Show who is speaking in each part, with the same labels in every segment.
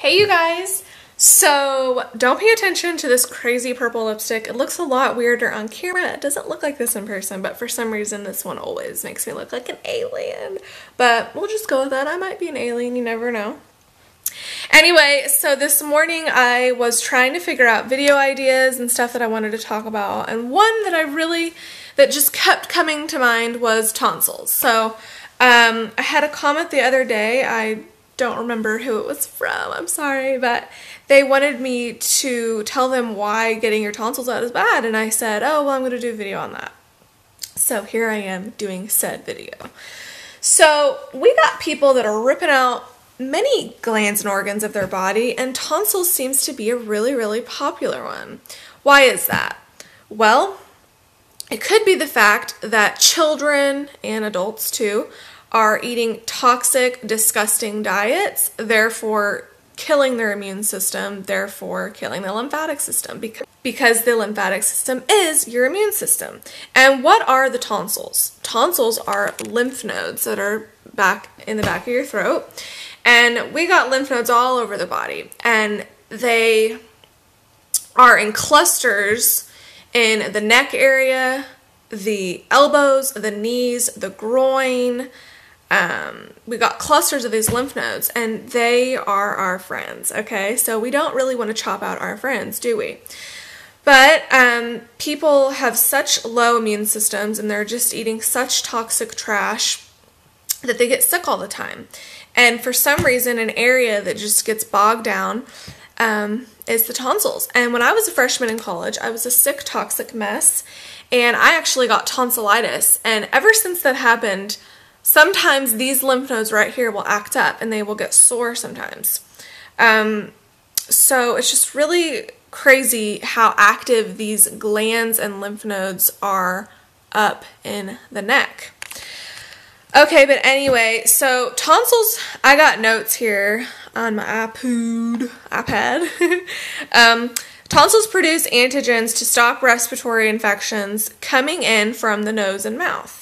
Speaker 1: Hey you guys! So don't pay attention to this crazy purple lipstick. It looks a lot weirder on camera. It doesn't look like this in person, but for some reason this one always makes me look like an alien. But we'll just go with that. I might be an alien, you never know. Anyway, so this morning I was trying to figure out video ideas and stuff that I wanted to talk about, and one that just kept coming to mind was tonsils. So I had a comment the other day. I don't remember who it was from, I'm sorry, but they wanted me to tell them why getting your tonsils out is bad, and I said, oh, well, I'm going to do a video on that. So here I am doing said video. So we got people that are ripping out many glands and organs of their body, and tonsils seems to be a really popular one. Why is that? Well, it could be the fact that children and adults too are eating toxic, disgusting diets, therefore killing their immune system, therefore killing the lymphatic system, because the lymphatic system is your immune system. And what are the tonsils? Tonsils are lymph nodes that are in the back of your throat, and we got lymph nodes all over the body, and they are in clusters in the neck area, the elbows, the knees, the groin. We got clusters of these lymph nodes, and they are our friends, okay? So we don't really want to chop out our friends, do we? But people have such low immune systems, and they're just eating such toxic trash that they get sick all the time. And for some reason, an area that just gets bogged down is the tonsils. And when I was a freshman in college, I was a sick, toxic mess, and I actually got tonsillitis. And ever since that happened, sometimes these lymph nodes right here will act up and they will get sore sometimes. So it's just really crazy how active these glands and lymph nodes are up in the neck. Okay, but anyway, so tonsils, I got notes here on my iPad. Tonsils produce antigens to stop respiratory infections coming in from the nose and mouth.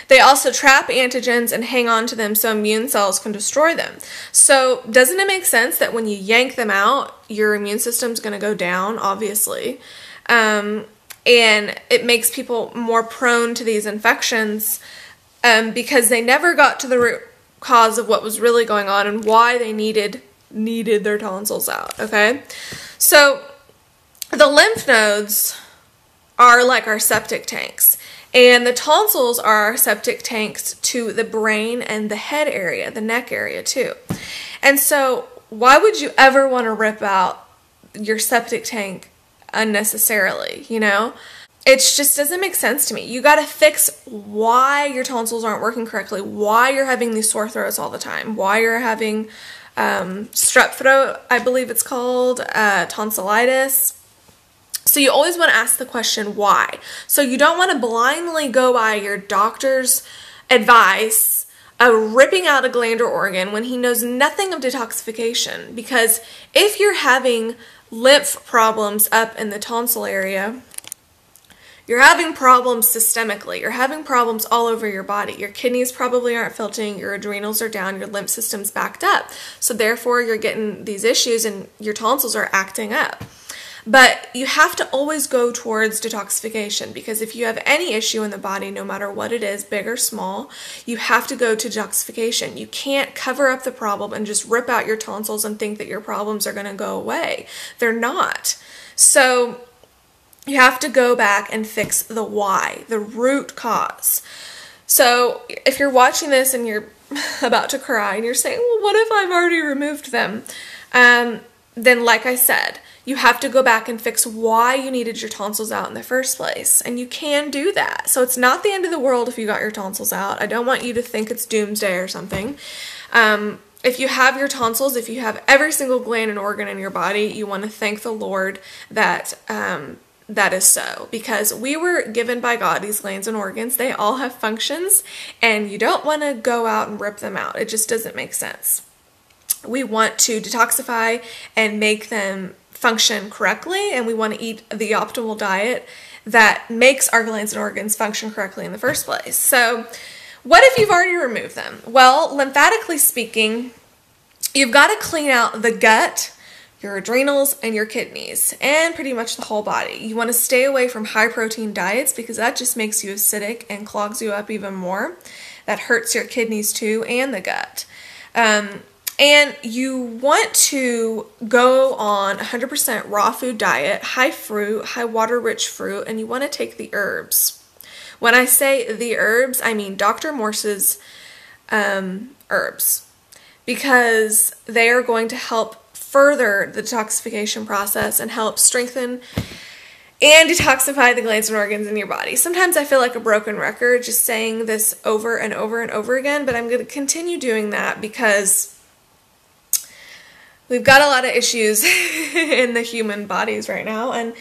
Speaker 1: They also trap antigens and hang on to them so immune cells can destroy them. So doesn't it make sense that when you yank them out, your immune system's going to go down, obviously? And it makes people more prone to these infections because they never got to the root cause of what was really going on and why they needed their tonsils out, okay? So the lymph nodes are like our septic tanks. And the tonsils are our septic tanks to the brain and the head area, the neck area too. And so why would you ever want to rip out your septic tank unnecessarily, you know? It just doesn't make sense to me. You got to fix why your tonsils aren't working correctly, why you're having these sore throats all the time, why you're having strep throat, I believe it's called, tonsillitis. So you always want to ask the question, why? So you don't want to blindly go by your doctor's advice of ripping out a gland or organ when he knows nothing of detoxification. Because if you're having lymph problems up in the tonsil area, you're having problems systemically. You're having problems all over your body. Your kidneys probably aren't filtering, your adrenals are down, your lymph system's backed up. So therefore you're getting these issues and your tonsils are acting up. But you have to always go towards detoxification, because if you have any issue in the body, no matter what it is, big or small, you have to go to detoxification. You can't cover up the problem and just rip out your tonsils and think that your problems are going to go away. They're not. So you have to go back and fix the why, the root cause. So if you're watching this and you're about to cry and you're saying, well, what if I've already removed them? Then like I said, you have to go back and fix why you needed your tonsils out in the first place. And you can do that. So it's not the end of the world if you got your tonsils out. I don't want you to think it's doomsday or something. If you have your tonsils, if you have every single gland and organ in your body, you want to thank the Lord that that is so. Because we were given by God these glands and organs. They all have functions, and you don't want to go out and rip them out. It just doesn't make sense. We want to detoxify and make them function correctly, and we want to eat the optimal diet that makes our glands and organs function correctly in the first place. So what if you've already removed them? Well, lymphatically speaking, you've got to clean out the gut, your adrenals, and your kidneys, and pretty much the whole body. You want to stay away from high protein diets because that just makes you acidic and clogs you up even more. That hurts your kidneys too and the gut. And you want to go on 100% raw food diet, high fruit, high water-rich fruit, and you want to take the herbs. When I say the herbs, I mean Dr. Morse's herbs, because they are going to help further the detoxification process and help strengthen and detoxify the glands and organs in your body. Sometimes I feel like a broken record just saying this over and over and over again, but I'm going to continue doing that because we've got a lot of issues in the human bodies right now, and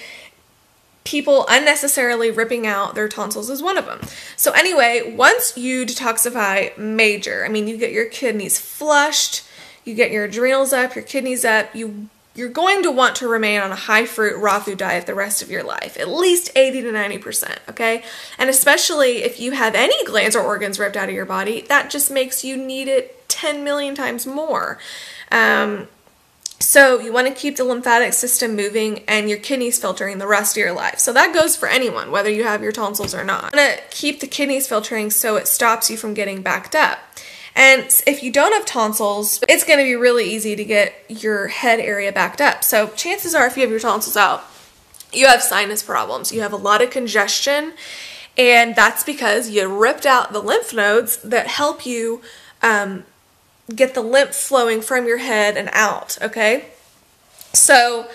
Speaker 1: people unnecessarily ripping out their tonsils is one of them. So anyway, once you detoxify major, I mean, you get your kidneys flushed, you get your adrenals up, your kidneys up, you're going to want to remain on a high fruit, raw food diet the rest of your life, at least 80 to 90%, okay? And especially if you have any glands or organs ripped out of your body, that just makes you need it 10 million times more. So you want to keep the lymphatic system moving and your kidneys filtering the rest of your life. So that goes for anyone, whether you have your tonsils or not. You want to keep the kidneys filtering so it stops you from getting backed up. And if you don't have tonsils, it's going to be really easy to get your head area backed up. So chances are if you have your tonsils out, you have sinus problems. You have a lot of congestion, and that's because you ripped out the lymph nodes that help you get the lymph flowing from your head and out, okay? So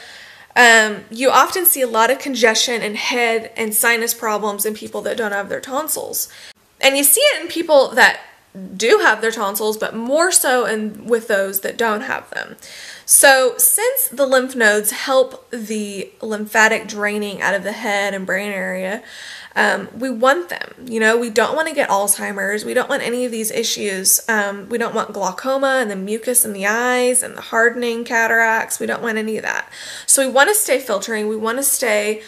Speaker 1: you often see a lot of congestion and head and sinus problems in people that don't have their tonsils. And you see it in people that do have their tonsils, but more so with those that don't have them. So since the lymph nodes help the lymphatic draining out of the head and brain area, we want them. You know, we don't want to get Alzheimer's. We don't want any of these issues. We don't want glaucoma and the mucus in the eyes and the hardening cataracts. We don't want any of that. So we want to stay filtering. We want to stay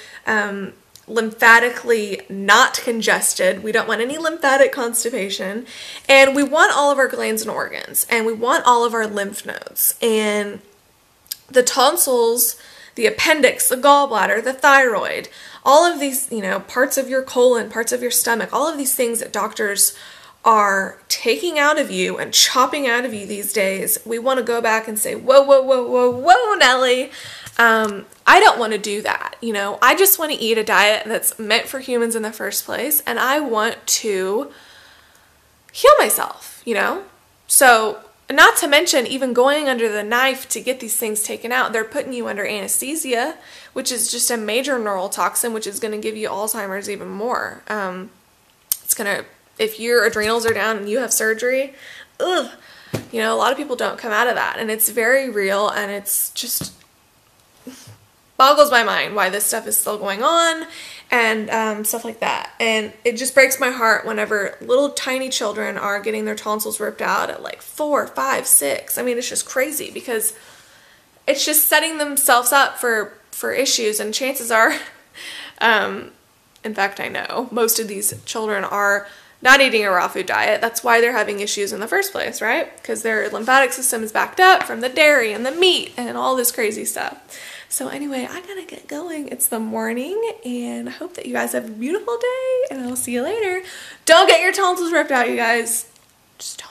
Speaker 1: lymphatically not congested. We don't want any lymphatic constipation. And we want all of our glands and organs. And we want all of our lymph nodes. And the tonsils, the appendix, the gallbladder, the thyroid, all of these, you know, parts of your colon, parts of your stomach, all of these things that doctors are taking out of you and chopping out of you these days, we want to go back and say, whoa, whoa, whoa, whoa, whoa, Nellie. I don't want to do that. You know, I just want to eat a diet that's meant for humans in the first place, and I want to heal myself, you know? So, not to mention even going under the knife to get these things taken out, they're putting you under anesthesia, which is just a major neurotoxin, which is going to give you Alzheimer's even more. It's going to, if your adrenals are down and you have surgery, ugh, you know, a lot of people don't come out of that, and it's very real, and it's just boggles my mind why this stuff is still going on and stuff like that. And it just breaks my heart whenever little tiny children are getting their tonsils ripped out at like 4, 5, 6. I mean, it's just crazy because it's just setting themselves up for issues, and chances are, in fact, I know most of these children are not eating a raw food diet. That's why they're having issues in the first place, right? Because their lymphatic system is backed up from the dairy and the meat and all this crazy stuff. So anyway, I gotta get going. It's the morning, and I hope that you guys have a beautiful day, and I'll see you later. Don't get your tonsils ripped out, you guys. Just don't.